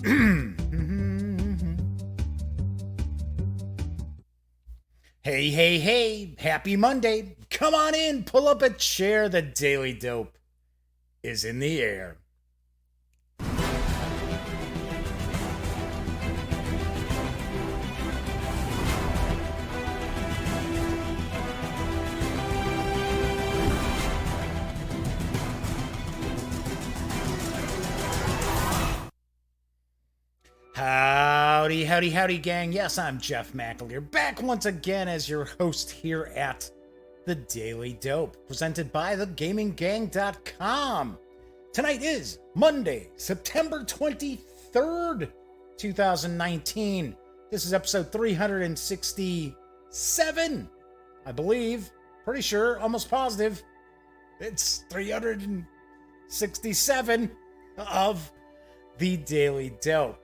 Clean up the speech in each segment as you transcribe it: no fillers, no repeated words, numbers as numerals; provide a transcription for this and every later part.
Hey, hey, hey, happy Monday. Come on in, pull up a chair. The Daily Dope is in the air. Howdy, howdy, howdy, gang. Yes, I'm Jeff McAleer, back once again as your host here at The Daily Dope, presented by thegaminggang.com. Tonight is Monday, September 23rd, 2019. This is episode 367, I believe. Pretty sure, almost positive. It's 367 of The Daily Dope.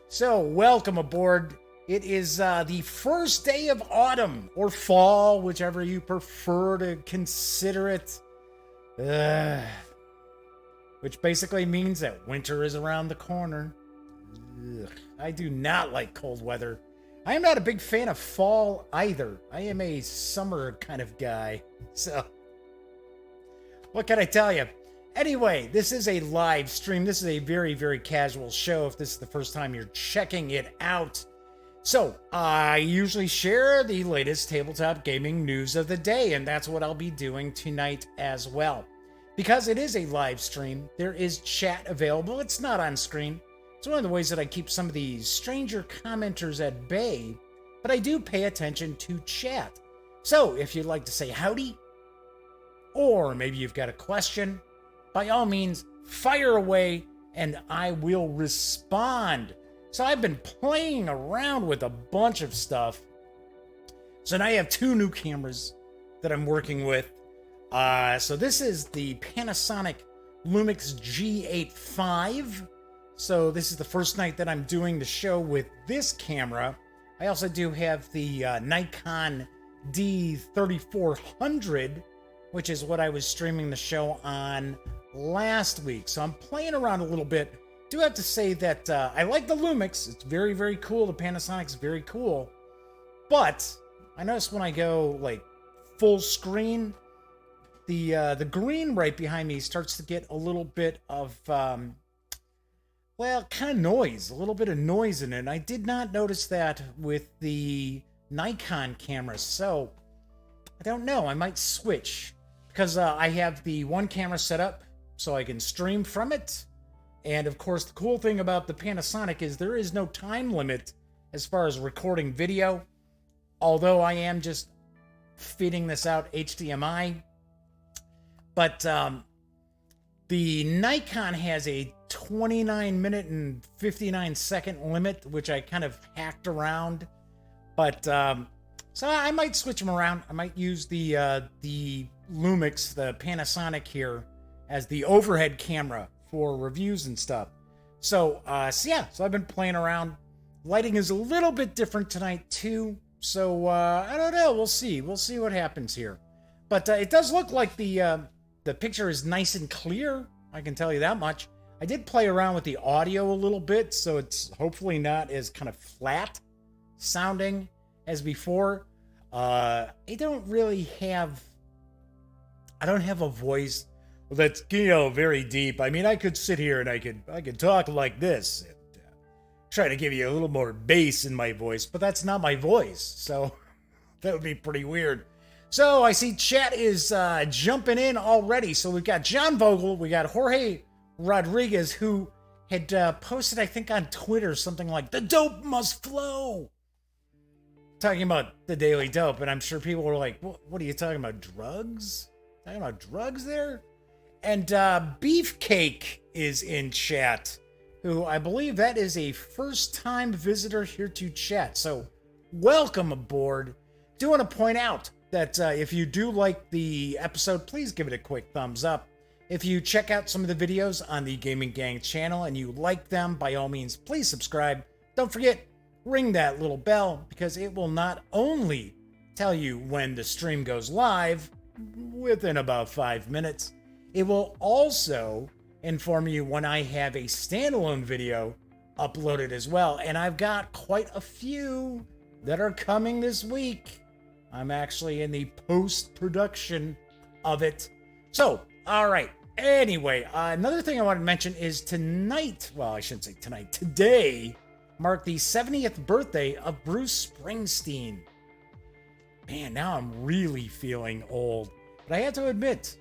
So, welcome aboard. It is the first day of autumn, or fall, whichever you prefer to consider it. Which basically means that winter is around the corner. I do not like cold weather. I am not a big fan of fall either. I am a summer kind of guy. So, what can I tell you? Anyway, this is a live stream. This is a very, very casual show if this is the first time you're checking it out. So, I usually share the latest tabletop gaming news of the day, and that's what I'll be doing tonight as well. Because it is a live stream, there is chat available. It's not on screen. It's one of the ways that I keep some of these stranger commenters at bay, but I do pay attention to chat. So, if you'd like to say howdy, or maybe you've got a question, by all means, fire away and I will respond. So I've been playing around with a bunch of stuff. So now I have two new cameras that I'm working with. So this is the Panasonic Lumix G8 V. So this is the first night that I'm doing the show with this camera. I also do have the Nikon D3400, which is what I was streaming the show on last week. So I'm playing around a little bit. Do have to say that I like the Lumix. It's very, very cool. The Panasonic's very cool. But I notice when I go like full screen, the green right behind me starts to get a little bit of kind of noise, a little bit of noise in it. And I did not notice that with the Nikon camera. So I don't know. I might switch because I have the one camera set up so I can stream from it. And of course, the cool thing about the Panasonic is there is no time limit as far as recording video. Although I am just feeding this out HDMI. But the Nikon has a 29 minute and 59 second limit, which I kind of hacked around. But so I might switch them around. I might use the Lumix, the Panasonic here, as the overhead camera for reviews and stuff. So I've been playing around. Lighting is a little bit different tonight too. So I don't know. We'll see. We'll see what happens here. But it does look like the picture is nice and clear. I can tell you that much. I did play around with the audio a little bit, so it's hopefully not as kind of flat sounding as before. I don't have a voice that's, very deep. I mean, I could sit here and I could talk like this and try to give you a little more bass in my voice, but that's not my voice, so that would be pretty weird. So I see chat is jumping in already. So we've got John Vogel, we got Jorge Rodriguez, who had posted, I think, on Twitter something like, "The dope must flow," talking about the Daily Dope. And I'm sure people were like, what are you talking about, drugs? Talking about drugs there? And Beefcake is in chat, who I believe that is a first-time visitor here to chat. So welcome aboard. Do want to point out that if you do like the episode, please give it a quick thumbs up. If you check out some of the videos on the Gaming Gang channel and you like them, by all means, please subscribe. Don't forget, ring that little bell, because it will not only tell you when the stream goes live within about 5 minutes, it will also inform you when I have a standalone video uploaded as well. And I've got quite a few that are coming this week. I'm actually in the post-production of it. So, all right. Anyway, another thing I wanted to mention is tonight, well, I shouldn't say tonight, today marked the 70th birthday of Bruce Springsteen. Man, now I'm really feeling old. But I have to admit,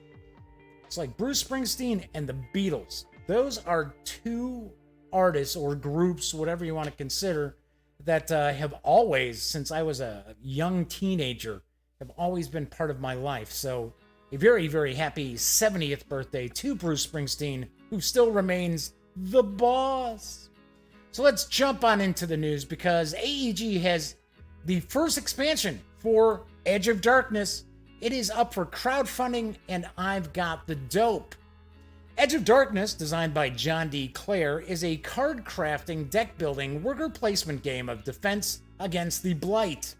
it's like Bruce Springsteen and the Beatles. Those are two artists or groups, whatever you want to consider, that have always, since I was a young teenager, have always been part of my life. So a very, very happy 70th birthday to Bruce Springsteen, who still remains the boss. So let's jump on into the news, because AEG has the first expansion for Edge of Darkness. It is up for crowdfunding, and I've got the dope. Edge of Darkness, designed by John D. Clare, is a card crafting, deck building, worker placement game of defense against the Blight.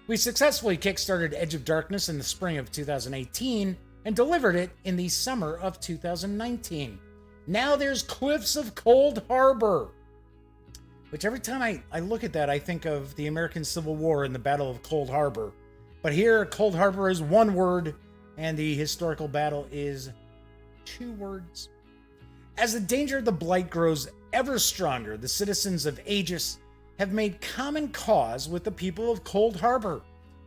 We successfully kickstarted Edge of Darkness in the spring of 2018 and delivered it in the summer of 2019. Now there's Cliffs of Cold Harbor, which every time I look at that, I think of the American Civil War and the Battle of Cold Harbor. But here, Cold Harbor is one word, and the historical battle is 2 words. As the danger of the Blight grows ever stronger, the citizens of Aegis have made common cause with the people of Cold Harbor.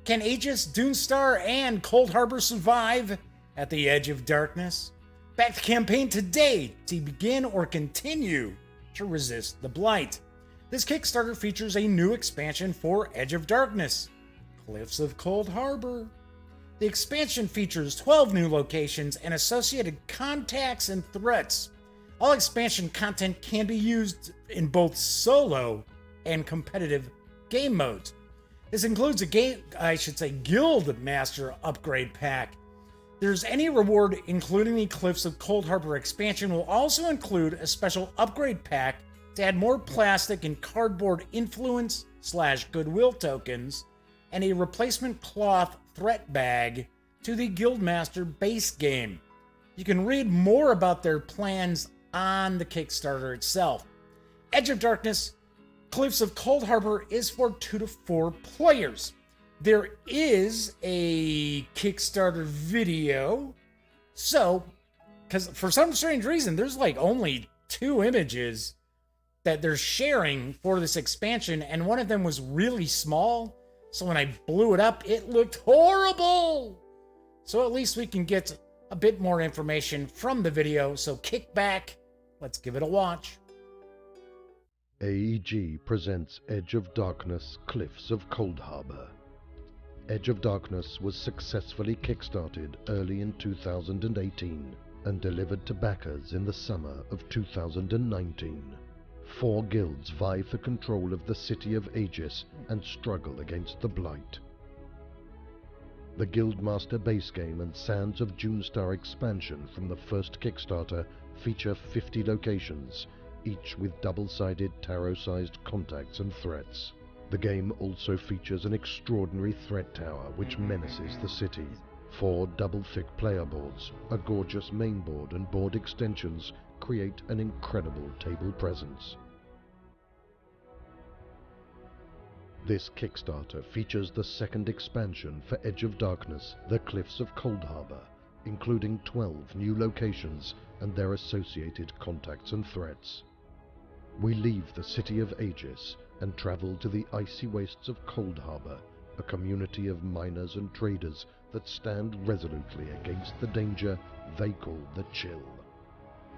Can Aegis, Doonstar, and Cold Harbor survive at the Edge of Darkness? Back the campaign today to begin or continue to resist the Blight. This Kickstarter features a new expansion for Edge of Darkness, Cliffs of Cold Harbor. The expansion features 12 new locations and associated contacts and threats. All expansion content can be used in both solo and competitive game modes. This includes a Guild Master upgrade pack. There's any reward, including the Cliffs of Cold Harbor expansion, will also include a special upgrade pack to add more plastic and cardboard influence / goodwill tokens, and a replacement cloth threat bag to the Guildmaster base game. You can read more about their plans on the Kickstarter itself. Edge of Darkness, Cliffs of Cold Harbor is for 2 to 4 players. There is a Kickstarter video, so, because for some strange reason, there's like only 2 images that they're sharing for this expansion, and one of them was really small. So when I blew it up, it looked horrible. So at least we can get a bit more information from the video. So kick back, let's give it a watch. AEG presents Edge of Darkness, Cliffs of Cold Harbor. Edge of Darkness was successfully kickstarted early in 2018 and delivered to backers in the summer of 2019. 4 guilds vie for control of the city of Aegis and struggle against the Blight. The Guildmaster base game and Sands of Doonstar expansion from the first Kickstarter feature 50 locations, each with double-sided tarot-sized contacts and threats. The game also features an extraordinary threat tower which menaces the city, 4 double-thick player boards, a gorgeous main board and board extensions create an incredible table presence. This Kickstarter features the second expansion for Edge of Darkness, the Cliffs of Cold Harbor, including 12 new locations and their associated contacts and threats. We leave the city of Aegis and travel to the icy wastes of Cold Harbor, a community of miners and traders that stand resolutely against the danger they call the Chill.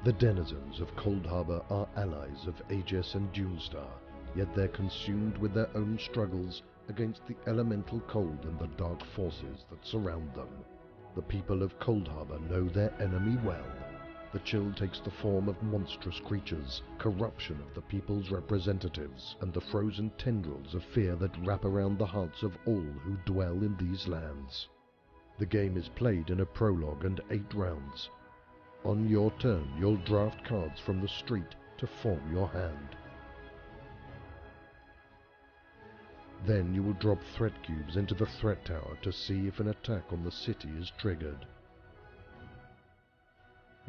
The denizens of Cold Harbor are allies of Aegis and Doonstar, yet they're consumed with their own struggles against the elemental cold and the dark forces that surround them. The people of Cold Harbor know their enemy well. The Chill takes the form of monstrous creatures, corruption of the people's representatives, and the frozen tendrils of fear that wrap around the hearts of all who dwell in these lands. The game is played in a prologue and 8 rounds. On your turn, you'll draft cards from the street to form your hand. Then you will drop threat cubes into the threat tower to see if an attack on the city is triggered.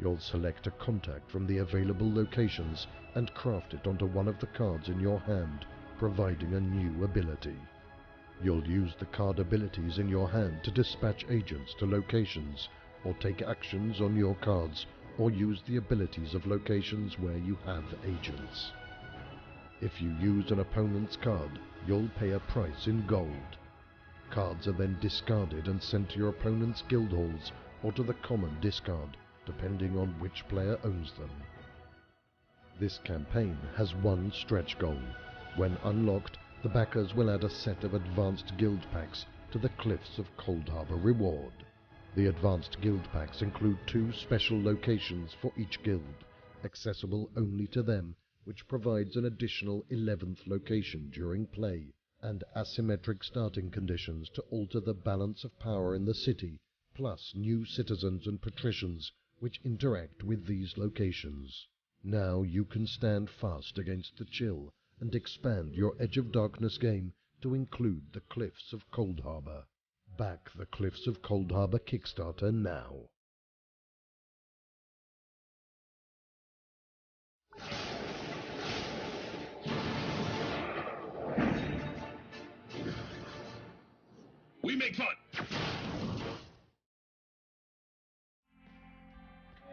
You'll select a contact from the available locations and craft it onto one of the cards in your hand, providing a new ability. You'll use the card abilities in your hand to dispatch agents to locations, or take actions on your cards, or use the abilities of locations where you have agents. If you use an opponent's card, you'll pay a price in gold. Cards are then discarded and sent to your opponent's guild halls or to the common discard, depending on which player owns them. This campaign has one stretch goal. When unlocked, the backers will add a set of advanced guild packs to the Cliffs of Coldharbour reward. The advanced guild packs include 2 special locations for each guild, accessible only to them, which provides an additional 11th location during play, and asymmetric starting conditions to alter the balance of power in the city, plus new citizens and patricians which interact with these locations. Now you can stand fast against the chill and expand your Edge of Darkness game to include the Cliffs of Coldharbour. Back the Cliffs of Coldharbour Kickstarter now. We make fun.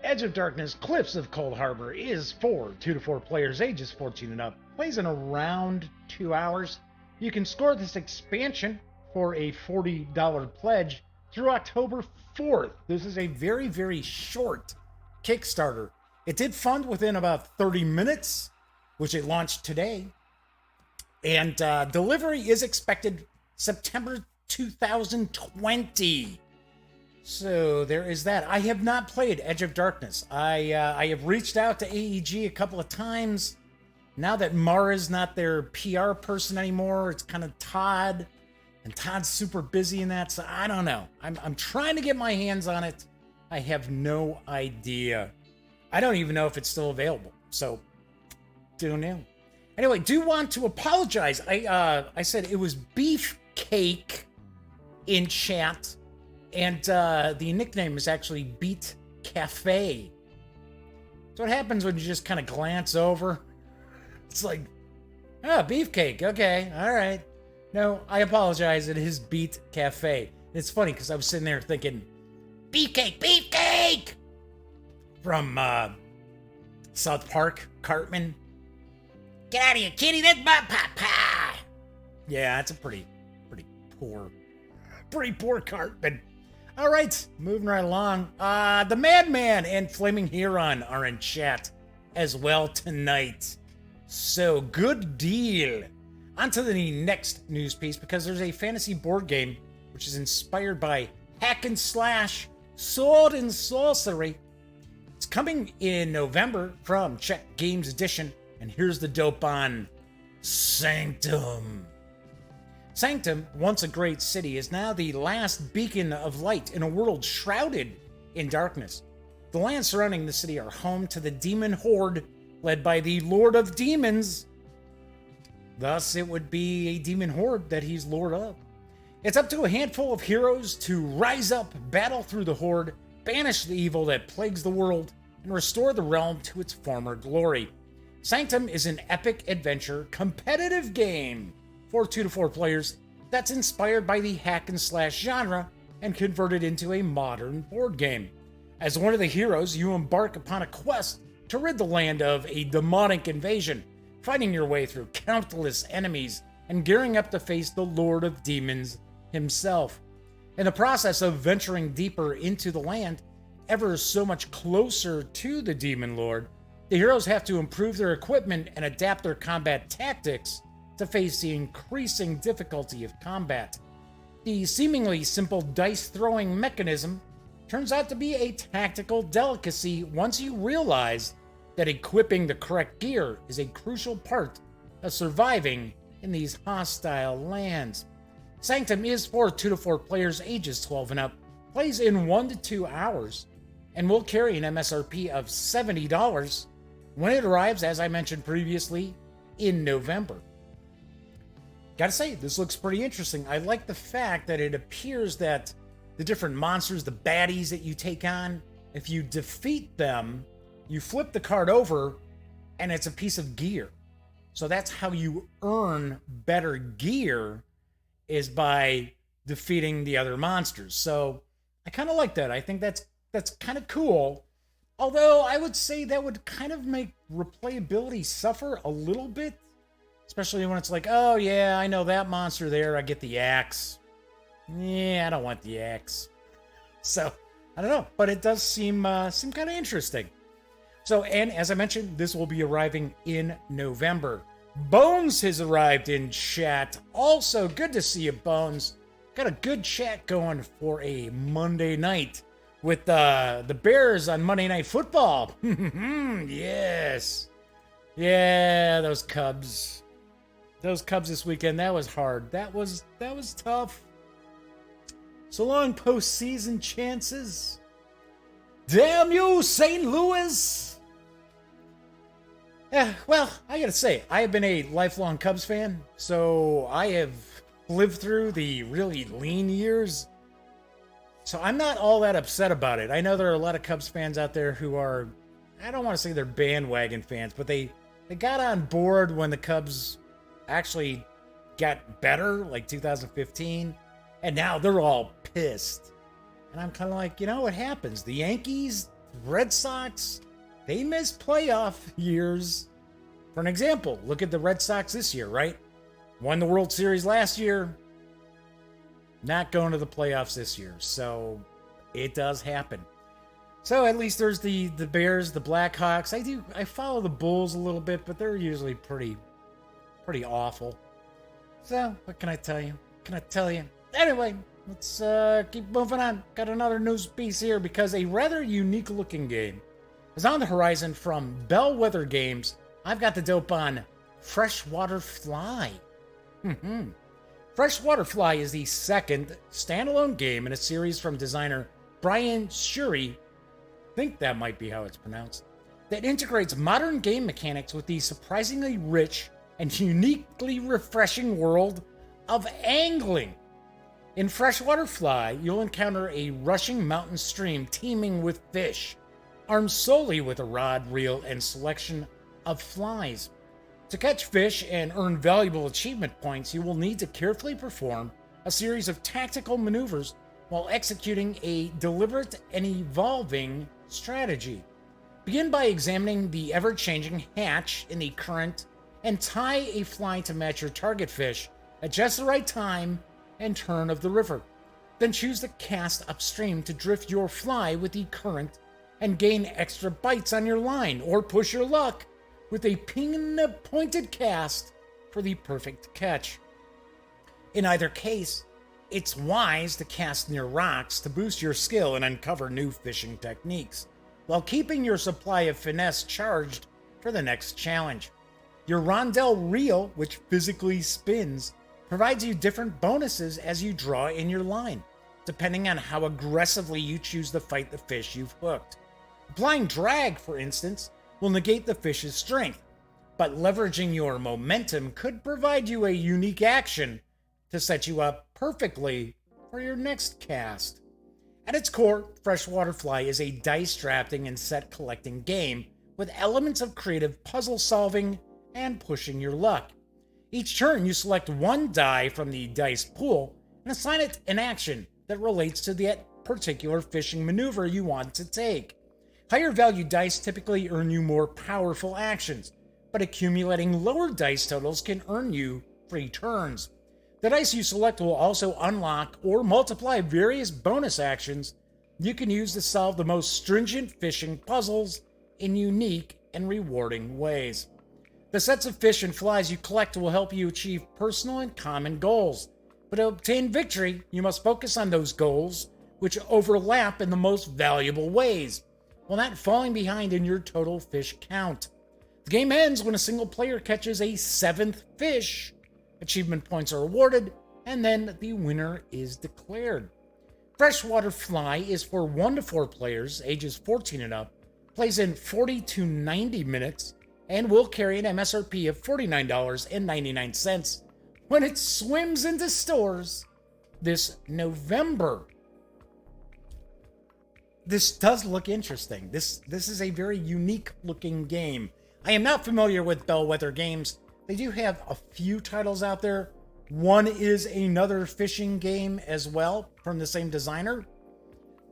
Edge of Darkness Cliffs of Coldharbour is for 2 to 4 players ages 14 and up. Plays in around 2 hours. You can score this expansion for a $40 pledge through October 4th. This is a very, very short Kickstarter. It did fund within about 30 minutes, which it launched today. And delivery is expected September 2020. So there is that. I have not played Edge of Darkness. I have reached out to AEG a couple of times. Now that Mara's not their PR person anymore, it's kind of Todd. And Todd's super busy in that, so I don't know. I'm trying to get my hands on it. I have no idea. I don't even know if it's still available. So, don't know. Anyway, do want to apologize. I said it was Beefcake in chat. And the nickname is actually Beat Cafe. So what happens when you just kind of glance over? It's like, Beefcake. Okay, all right. No, I apologize. It is Beat Cafe. It's funny because I was sitting there thinking, Beefcake, Beefcake! From South Park, Cartman. Get out of here, kitty, that's my papa! Yeah, it's a pretty poor Cartman. All right, moving right along. The Madman and Flaming Huron are in chat as well tonight. So, good deal. On to the next news piece, because there's a fantasy board game which is inspired by hack and slash, sword and sorcery. It's coming in November from Czech Games Edition, and here's the dope on Sanctum. Sanctum, once a great city, is now the last beacon of light in a world shrouded in darkness. The lands surrounding the city are home to the demon horde led by the Lord of Demons. Thus, it would be a demon horde that he's lord of. It's up to a handful of heroes to rise up, battle through the horde, banish the evil that plagues the world, and restore the realm to its former glory. Sanctum is an epic adventure competitive game for 2 to 4 players that's inspired by the hack and slash genre and converted into a modern board game. As one of the heroes, you embark upon a quest to rid the land of a demonic invasion, fighting your way through countless enemies and gearing up to face the Lord of Demons himself. In the process of venturing deeper into the land, ever so much closer to the Demon Lord, the heroes have to improve their equipment and adapt their combat tactics to face the increasing difficulty of combat. The seemingly simple dice-throwing mechanism turns out to be a tactical delicacy once you realize that equipping the correct gear is a crucial part of surviving in these hostile lands. Sanctum is for 2 to 4 players ages 12 and up, plays in 1 to 2 hours, and will carry an MSRP of $70 when it arrives, as I mentioned previously, in November. Gotta say, this looks pretty interesting. I like the fact that it appears that the different monsters, the baddies that you take on, if you defeat them, you flip the card over and it's a piece of gear. So that's how you earn better gear, is by defeating the other monsters. So I kind of like that. I think that's kind of cool. Although I would say that would kind of make replayability suffer a little bit, especially when it's like, oh yeah, I know that monster there, I get the axe. Yeah, I don't want the axe. So I don't know, but it does seem kind of interesting. So, and as I mentioned, this will be arriving in November. Bones has arrived in chat. Also, good to see you, Bones. Got a good chat going for a Monday night with the Bears on Monday Night Football. Yes. Yeah, those Cubs. Those Cubs this weekend, that was hard. That was tough. So long, postseason chances. Damn you, St. Louis! Yeah, well, I gotta say, I have been a lifelong Cubs fan, so I have lived through the really lean years. So I'm not all that upset about it. I know there are a lot of Cubs fans out there who are, I don't want to say they're bandwagon fans, but they got on board when the Cubs actually got better, like 2015, and now they're all pissed. And I'm kind of like, you know what happens? The Yankees, Red Sox, they missed playoff years. For an example, look at the Red Sox this year, right? Won the World Series last year. Not going to the playoffs this year. So it does happen. So at least there's the Bears, the Blackhawks. I follow the Bulls a little bit, but they're usually pretty awful. So what can I tell you? Anyway, let's keep moving on. Got another news piece here because a rather unique looking game is on the horizon from Bellwether Games. I've got the dope on Freshwater Fly. Freshwater Fly is the second standalone game in a series from designer Brian Shuri, I think that might be how it's pronounced, that integrates modern game mechanics with the surprisingly rich and uniquely refreshing world of angling. In Freshwater Fly, you'll encounter a rushing mountain stream teeming with fish, armed solely with a rod, reel, and selection of flies. To catch fish and earn valuable achievement points, you will need to carefully perform a series of tactical maneuvers while executing a deliberate and evolving strategy. Begin by examining the ever-changing hatch in the current and tie a fly to match your target fish at just the right time and turn of the river. Then choose the cast upstream to drift your fly with the current and gain extra bites on your line, or push your luck with a pin-pointed cast for the perfect catch. In either case, it's wise to cast near rocks to boost your skill and uncover new fishing techniques, while keeping your supply of finesse charged for the next challenge. Your rondelle reel, which physically spins, provides you different bonuses as you draw in your line, depending on how aggressively you choose to fight the fish you've hooked. Applying drag, for instance, will negate the fish's strength, but leveraging your momentum could provide you a unique action to set you up perfectly for your next cast. At its core, Freshwater Fly is a dice drafting and set collecting game with elements of creative puzzle solving and pushing your luck. Each turn, you select one die from the dice pool and assign it an action that relates to that particular fishing maneuver you want to take. Higher value dice typically earn you more powerful actions, but accumulating lower dice totals can earn you free turns. The dice you select will also unlock or multiply various bonus actions you can use to solve the most stringent fishing puzzles in unique and rewarding ways. The sets of fish and flies you collect will help you achieve personal and common goals, but to obtain victory, you must focus on those goals which overlap in the most valuable ways, while not falling behind in your total fish count. The game ends when a single player catches a 7th fish. Achievement points are awarded, and then the winner is declared. Freshwater Fly is for 1 to 4 players, ages 14 and up, plays in 40 to 90 minutes, and will carry an MSRP of $49.99 when it swims into stores this November. This does look interesting. This is a very unique looking game. I am not familiar with Bellwether Games. They do have a few titles out there. One is another fishing game as well from the same designer.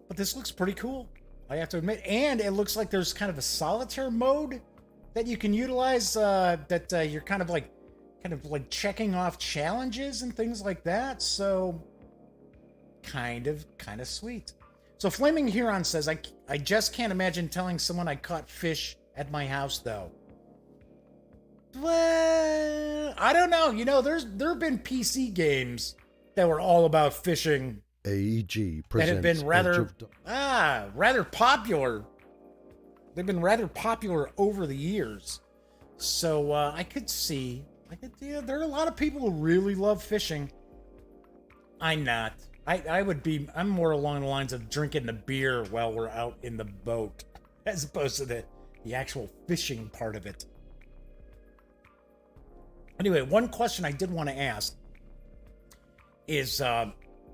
But this looks pretty cool, I have to admit. And it looks like there's kind of a solitaire mode that you can utilize, you're kind of like checking off challenges and things like that. So kind of sweet. So Flaming Huron says, I just can't imagine telling someone I caught fish at my house, though. Well, I don't know. You know, there have been PC games that were all about fishing. AEG presents that have been rather popular. They've been rather popular over the years. So I could see, there are a lot of people who really love fishing. I'm not. I'm more along the lines of drinking the beer while we're out in the boat, as opposed to the actual fishing part of it. Anyway, one question I did want to ask is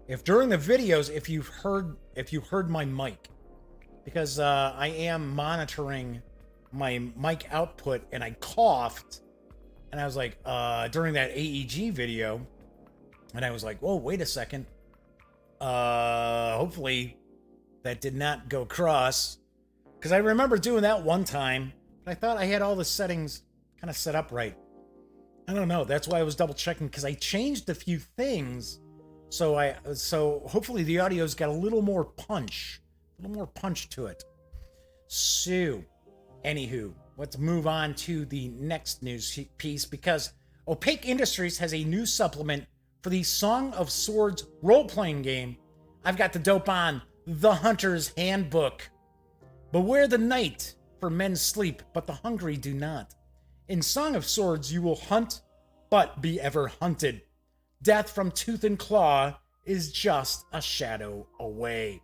if during the videos, if you heard my mic, because I am monitoring my mic output, and I coughed, and I was like, during that AEG video, and I was like, whoa, wait a second. Hopefully that did not go across, because I remember doing that one time, but I thought I had all the settings kind of set up right. I don't know. That's why I was double checking, because I changed a few things. So hopefully the audio's got a little more punch to it. So, anywho, let's move on to the next news piece, because Opaque Industries has a new supplement for the Song of Swords role-playing game. I've got the dope on The Hunter's Handbook. Beware the night, for men sleep, but the hungry do not. In Song of Swords, you will hunt, but be ever hunted. Death from tooth and claw is just a shadow away.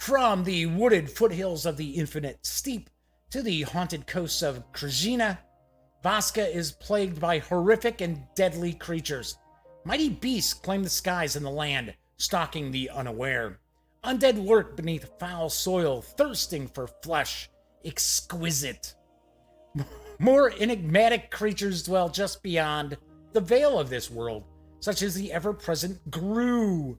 From the wooded foothills of the Infinite Steep to the haunted coasts of Krajina, Vaska is plagued by horrific and deadly creatures. Mighty beasts claim the skies and the land, stalking the unaware. Undead lurk beneath foul soil, thirsting for flesh, exquisite. More enigmatic creatures dwell just beyond the veil of this world, such as the ever-present Gru,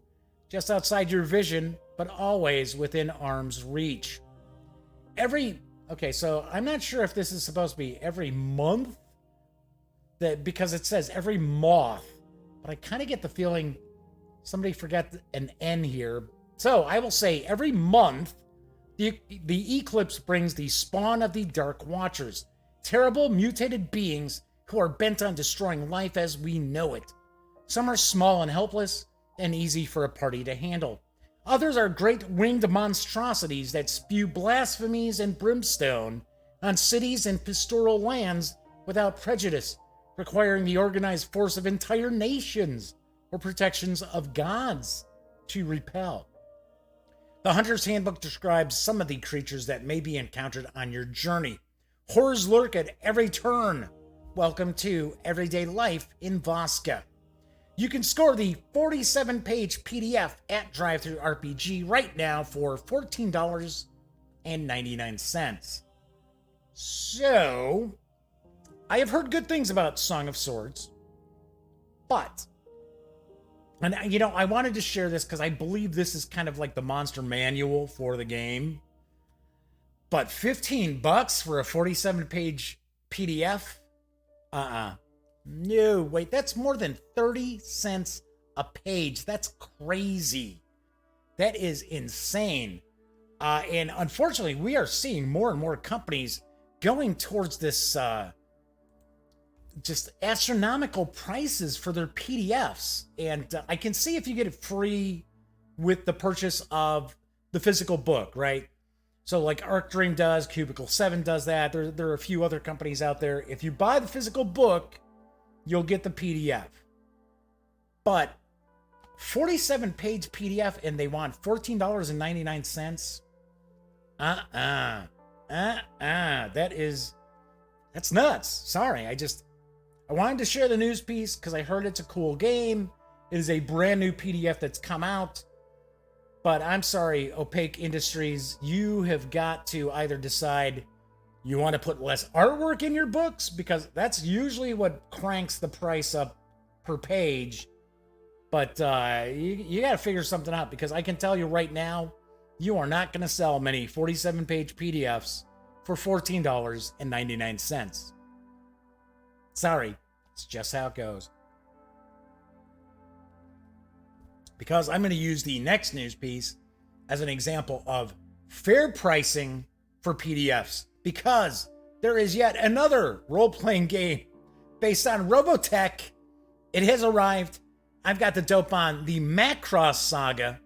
just outside your vision, but always within arm's reach. So I'm not sure if this is supposed to be every month, because it says every moth, but I kind of get the feeling somebody forgot an N here. So I will say every month, the eclipse brings the spawn of the Dark Watchers, terrible mutated beings who are bent on destroying life as we know it. Some are small and helpless, and easy for a party to handle. Others are great winged monstrosities that spew blasphemies and brimstone on cities and pastoral lands without prejudice, requiring the organized force of entire nations or protections of gods to repel. The Hunter's Handbook describes some of the creatures that may be encountered on your journey. Horrors lurk at every turn. Welcome to everyday life in Vaska. You can score the 47-page PDF at DriveThruRPG right now for $14.99. So, I have heard good things about Song of Swords, but, and you know, I wanted to share this because I believe this is kind of like the monster manual for the game, but $15 for a 47-page PDF? No, wait, that's more than 30 cents a page. That's crazy. That is insane. And unfortunately, we are seeing more and more companies going towards this just astronomical prices for their PDFs. And I can see if you get it free with the purchase of the physical book, right? So like Arc Dream does, Cubicle 7 does that. There are a few other companies out there. If you buy the physical book, you'll get the PDF. But 47-page PDF and they want $14.99? That's nuts. Sorry, I wanted to share the news piece because I heard it's a cool game. It is a brand new PDF that's come out. But I'm sorry, Opaque Industries, you have got to either decide you want to put less artwork in your books, because that's usually what cranks the price up per page. But you got to figure something out, because I can tell you right now, you are not going to sell many 47-page PDFs for $14.99. Sorry, it's just how it goes. Because I'm going to use the next news piece as an example of fair pricing for PDFs. Because there is yet another role-playing game based on Robotech. It has arrived. I've got the dope on the Macross Saga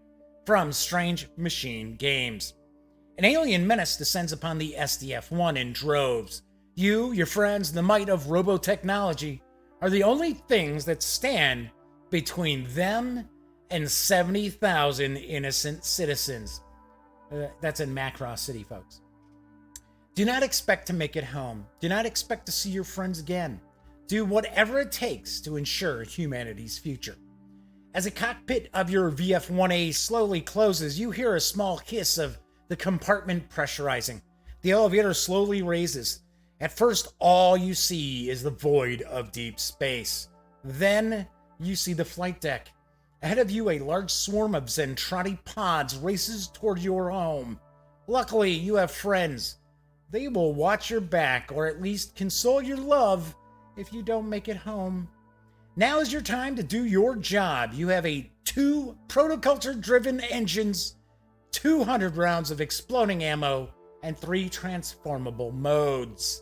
from Strange Machine Games. An alien menace descends upon the SDF-1 in droves. You, your friends, and the might of robotechnology are the only things that stand between them and 70,000 innocent citizens. That's in Macross City, folks. Do not expect to make it home. Do not expect to see your friends again. Do whatever it takes to ensure humanity's future. As the cockpit of your VF-1A slowly closes, you hear a small hiss of the compartment pressurizing. The elevator slowly raises. At first, all you see is the void of deep space. Then, you see the flight deck. Ahead of you, a large swarm of Zentradi pods races toward your home. Luckily, you have friends. They will watch your back, or at least console your love if you don't make it home. Now is your time to do your job. You have 2 protoculture-driven engines, 200 rounds of exploding ammo, and 3 transformable modes.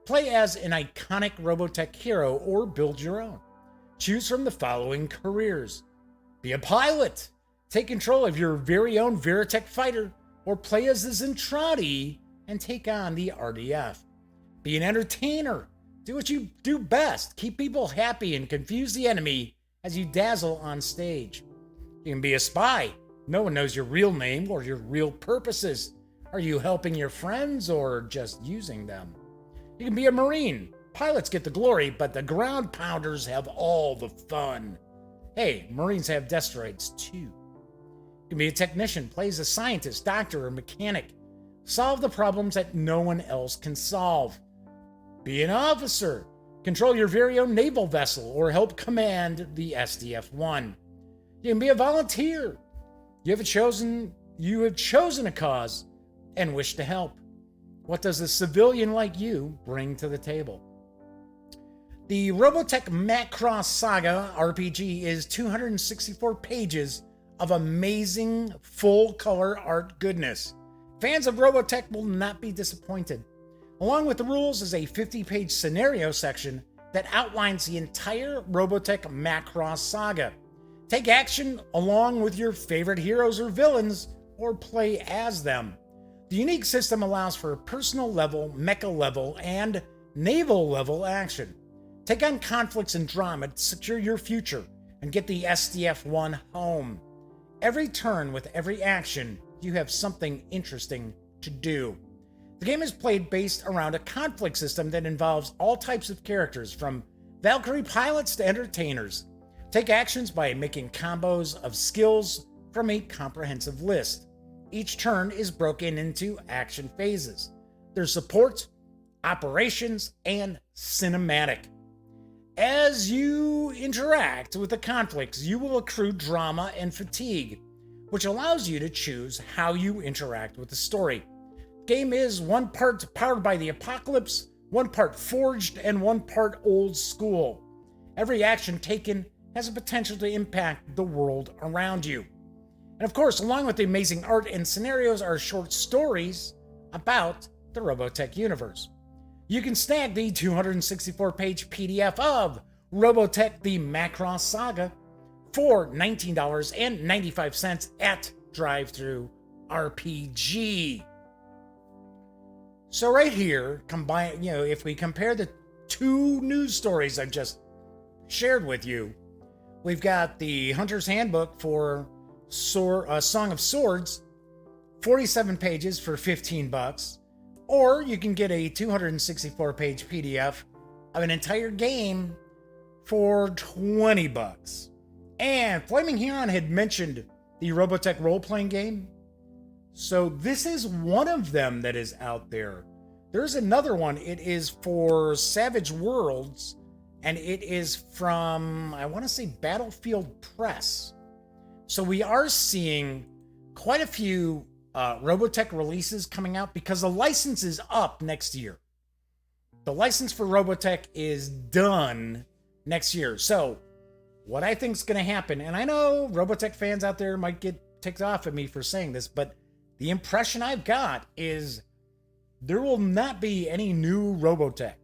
Play as an iconic Robotech hero or build your own. Choose from the following careers. Be a pilot. Take control of your very own Veritech fighter, or play as the Zentradi and take on the RDF. Be an entertainer. Do what you do best. Keep people happy and confuse the enemy as you dazzle on stage. You can be a spy. No one knows your real name or your real purposes. Are you helping your friends or just using them? You can be a Marine. Pilots get the glory, but the ground pounders have all the fun. Hey, Marines have death droids too. You can be a technician. Play as a scientist, doctor, or mechanic. Solve the problems that no one else can solve. Be an officer. Control your very own naval vessel or help command the SDF-1. You can be a volunteer. You have chosen a cause and wish to help. What does a civilian like you bring to the table? The Robotech Macross Saga RPG is 264 pages of amazing full-color art goodness. Fans of Robotech will not be disappointed. Along with the rules is a 50-page scenario section that outlines the entire Robotech Macross Saga. Take action along with your favorite heroes or villains, or play as them. The unique system allows for personal level, mecha level, and naval level action. Take on conflicts and drama to secure your future and get the SDF-1 home. Every turn with every action, you have something interesting to do. The game is played based around a conflict system that involves all types of characters, from Valkyrie pilots to entertainers. Take actions by making combos of skills from a comprehensive list. Each turn is broken into action phases. There's support, operations, and cinematic. As you interact with the conflicts, you will accrue drama and fatigue, which allows you to choose how you interact with the story. The game is 1 part powered by the apocalypse, 1 part forged, and 1 part old school. Every action taken has a potential to impact the world around you. And of course, along with the amazing art and scenarios are short stories about the Robotech universe. You can snag the 264-page PDF of Robotech the Macross Saga for $19.95 at Drive-Thru RPG. So right here, if we compare the 2 news stories I've just shared with you, we've got the Hunter's Handbook for Song of Swords, 47 pages for $15. Or you can get a 264-page PDF of an entire game for $20. And Flaming Huron had mentioned the Robotech role-playing game. So this is one of them that is out there. There's another one. It is for Savage Worlds, and it is from, I want to say, Battlefield Press. So we are seeing quite a few Robotech releases coming out because the license is up next year. The license for Robotech is done next year. So what I think is going to happen, and I know Robotech fans out there might get ticked off at me for saying this, but the impression I've got is there will not be any new Robotech.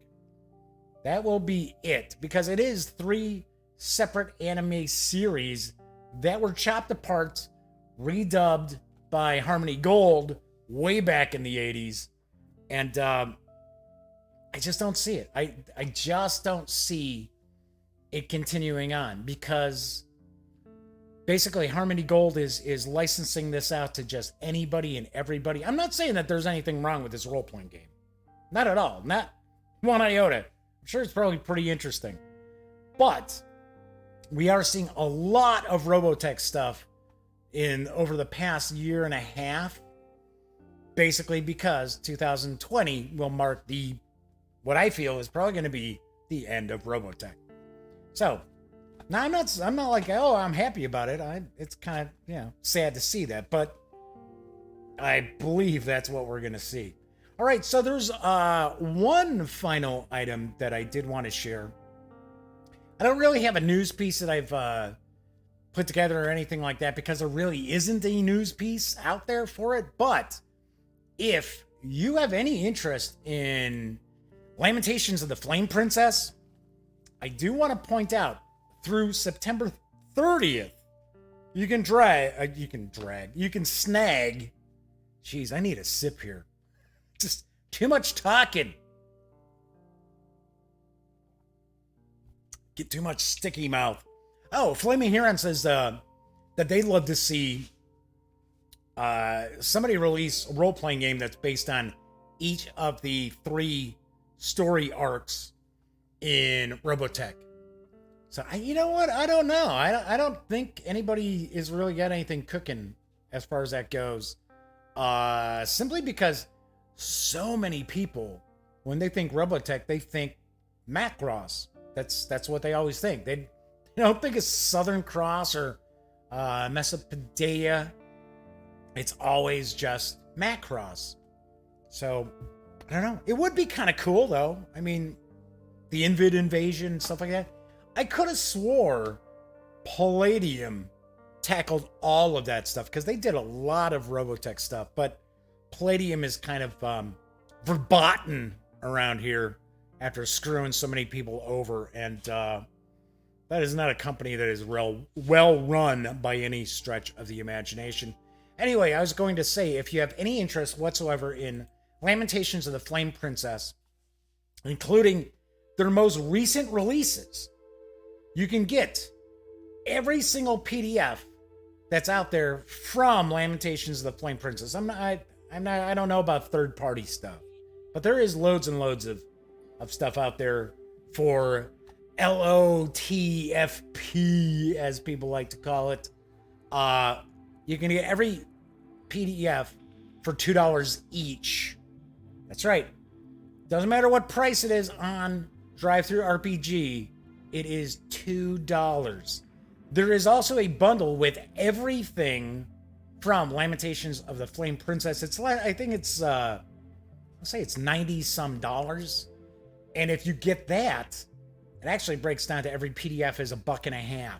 That will be it, because it is 3 separate anime series that were chopped apart, redubbed by Harmony Gold way back in the 80s. And I just don't see it. I just don't see it continuing on, because basically Harmony Gold is licensing this out to just anybody and everybody. I'm not saying that there's anything wrong with this role-playing game. Not at all. Not one iota. I'm sure it's probably pretty interesting. But we are seeing a lot of Robotech stuff over the past year and a half, basically because 2020 will mark what I feel is probably going to be the end of Robotech. So now I'm not like, oh, I'm happy about it. It's kind of, sad to see that, but I believe that's what we're going to see. All right, so there's one final item that I did want to share. I don't really have a news piece that I've put together or anything like that, because there really isn't a news piece out there for it. But if you have any interest in Lamentations of the Flame Princess, I do want to point out, through September 30th, you can snag. Jeez, I need a sip here. Just too much talking. Get too much sticky mouth. Oh, Flaming Heron says that they'd love to see somebody release a role-playing game that's based on each of the 3 story arcs in Robotech. So, you know what? I don't know. I don't think anybody has really got anything cooking as far as that goes. Simply because so many people, when they think Robotech, they think Macross. That's what they always think. They don't think it's Southern Cross or Mesopotamia. It's always just Macross. So, I don't know. It would be kind of cool, though. I mean, the Invid invasion, stuff like that. I could have swore Palladium tackled all of that stuff, because they did a lot of Robotech stuff, but Palladium is kind of verboten around here after screwing so many people over, and that is not a company that is well run by any stretch of the imagination. Anyway, I was going to say, if you have any interest whatsoever in Lamentations of the Flame Princess, including their most recent releases, you can get every single PDF that's out there from Lamentations of the Flame Princess. I don't know about third-party stuff, but there is loads and loads of stuff out there for LOTFP, as people like to call it. You can get every PDF for $2 each. That's right. Doesn't matter what price it is on Drive-Thru RPG. It is $2. There is also a bundle with everything from Lamentations of the Flame Princess. I think it's I'll say it's $90-some. And if you get that, it actually breaks down to every PDF is $1.50.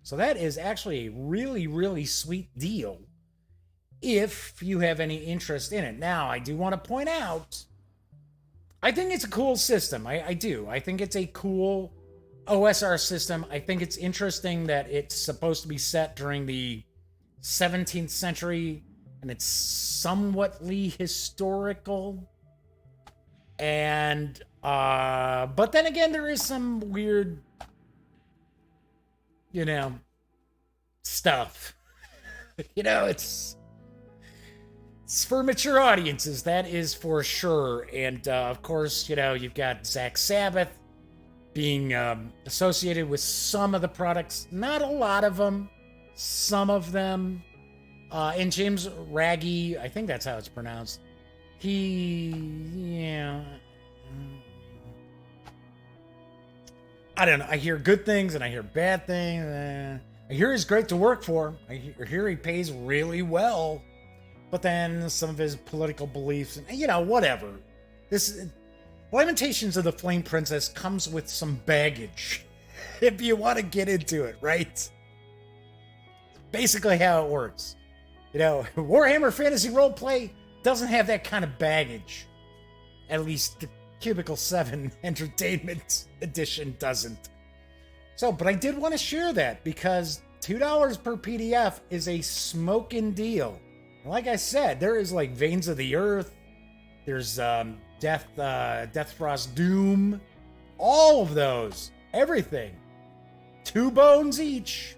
So that is actually a really, really sweet deal if you have any interest in it. Now, I do want to point out, I think it's a cool system. I do. I think it's a cool OSR system. I think it's interesting that it's supposed to be set during the 17th century, and it's somewhatly historical. And, but then again, there is some weird, stuff. It's for mature audiences, that is for sure. And, of course, you've got Zach Sabbath being associated with some of the products. Not a lot of them. some of them. And James Raggy, I think that's how it's pronounced. Yeah. I don't know. I hear good things and I hear bad things. I hear he's great to work for. I hear he pays really well. But then some of his political beliefs, and whatever. This Lamentations of the Flame Princess comes with some baggage. If you want to get into it, right? Basically how it works. Warhammer Fantasy Roleplay doesn't have that kind of baggage. At least the Cubicle 7 Entertainment Edition doesn't. But I did want to share that because $2 per PDF is a smoking deal. And like I said, there is like Veins of the Earth. There's Deathfrost Doom. All of those. Everything. 2 bones each.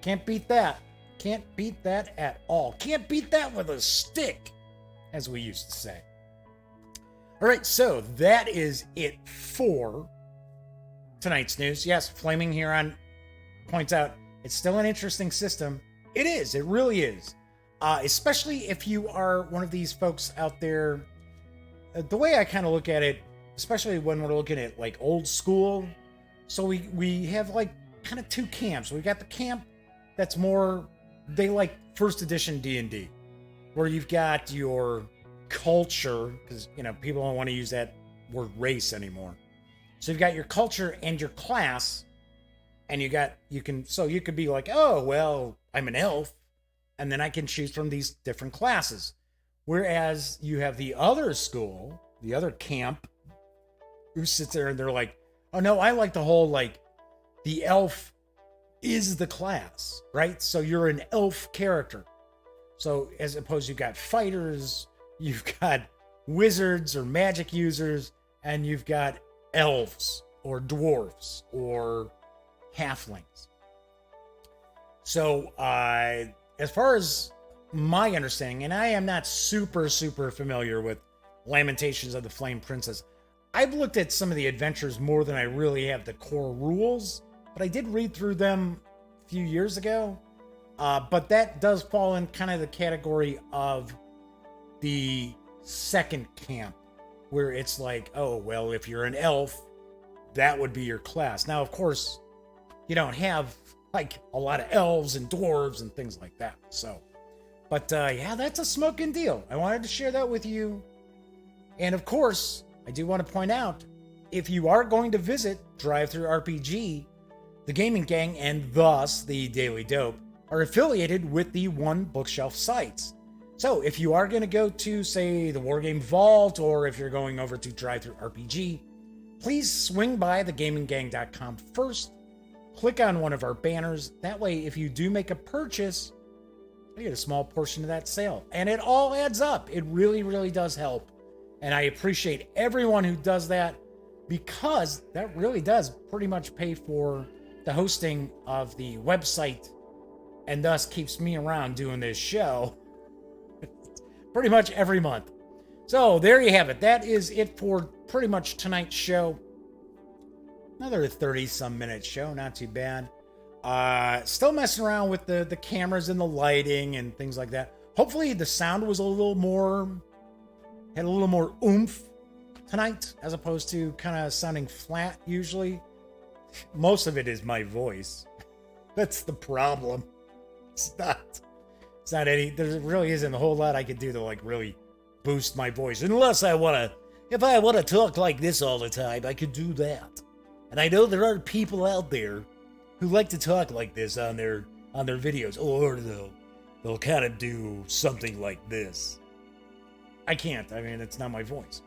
Can't beat that. Can't beat that at all. Can't beat that with a stick, as we used to say. All right, so that is it for tonight's news. Yes, Flaming Huron points out it's still an interesting system. It is. It really is. Especially if you are one of these folks out there. The way I kind of look at it, especially when we're looking at like old school. So we have like kind of 2 camps. We got the camp that's more, they like first edition D&D, where you've got your culture, because people don't want to use that word race anymore. So you've got your culture and your class, and you could be like, oh well, I'm an elf, and then I can choose from these different classes. Whereas you have the other school, the other camp, who sits there and they're like, oh no, I like the whole like the elf is the class, right? So you're an elf character. So as opposed, you've got fighters, you've got wizards or magic users, and you've got elves or dwarves or halflings. So as far as my understanding, and I am not super familiar with Lamentations of the Flame Princess, I've looked at some of the adventures more than I really have the core rules, but I did read through them a few years ago. But that does fall in kind of the category of the second camp, where it's like, oh, well, if you're an elf, that would be your class. Now, of course, you don't have like a lot of elves and dwarves and things like that. But yeah, that's a smoking deal. I wanted to share that with you. And of course, I do want to point out, if you are going to visit Drive-Thru RPG, the Gaming Gang and thus the Daily Dope are affiliated with the One Bookshelf sites. So if you are going to go to, say, the Wargame Vault, or if you're going over to Drive-Thru RPG, please swing by thegaminggang.com first. Click on one of our banners. That way, if you do make a purchase, you get a small portion of that sale. And it all adds up. It really, really does help. And I appreciate everyone who does that, because that really does pretty much pay for the hosting of the website and thus keeps me around doing this show pretty much every month. So there you have it. That is it for pretty much tonight's show. Another 30-some minute show. Not too bad. Still messing around with the cameras and the lighting and things like that. Hopefully the sound was had a little more oomph tonight, as opposed to kind of sounding flat usually. Most of it is my voice. That's the problem. It's not any, there really isn't a whole lot I could do to like really boost my voice. Unless if I want to talk like this all the time, I could do that. And I know there are people out there who like to talk like this on their videos, or they'll kind of do something like this. I can't. I mean, it's not my voice.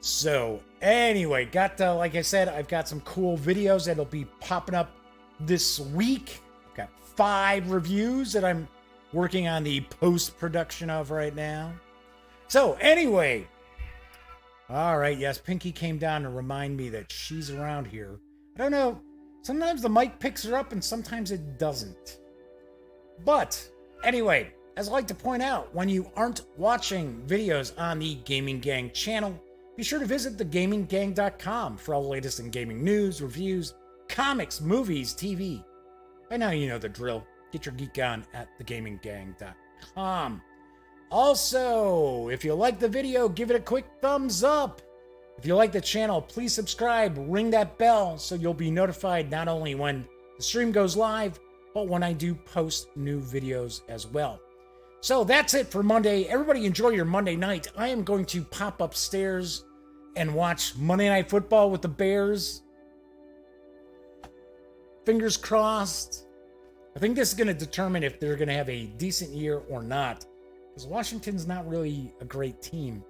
So anyway, like I said, I've got some cool videos that'll be popping up this week. I've got 5 reviews that I'm working on the post-production of right now. So anyway, all right, yes, Pinky came down to remind me that she's around here. I don't know, sometimes the mic picks her up and sometimes it doesn't. But anyway, as I like to point out, when you aren't watching videos on the Gaming Gang channel, be sure to visit thegaminggang.com for all the latest in gaming news, reviews, comics, movies, TV. By now you know the drill. Get your geek on at thegaminggang.com. Also, if you like the video, give it a quick thumbs up. If you like the channel, please subscribe, ring that bell so you'll be notified not only when the stream goes live, but when I do post new videos as well. So that's it for Monday. Everybody enjoy your Monday night. I am going to pop upstairs and watch Monday Night Football with the Bears. Fingers crossed. I think this is going to determine if they're going to have a decent year or not, because Washington's not really a great team.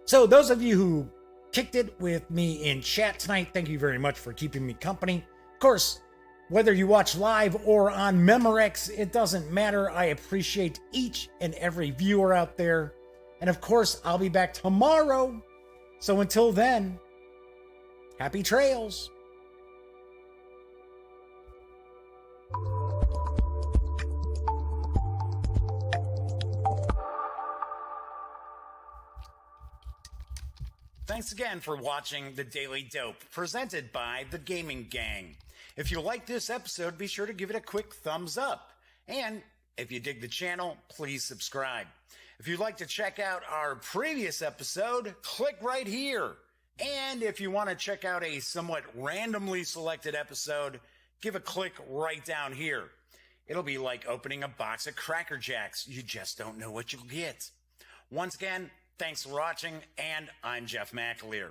So those of you who kicked it with me in chat tonight, thank you very much for keeping me company. Of course, whether you watch live or on Memorex, it doesn't matter. I appreciate each and every viewer out there. And of course, I'll be back tomorrow. So until then, happy trails. Thanks again for watching The Daily Dope, presented by The Gaming Gang. If you like this episode, be sure to give it a quick thumbs up. And if you dig the channel, please subscribe. If you'd like to check out our previous episode, click right here. And if you want to check out a somewhat randomly selected episode, give a click right down here. It'll be like opening a box of Cracker Jacks. You just don't know what you'll get. Once again, thanks for watching, and I'm Jeff McAleer.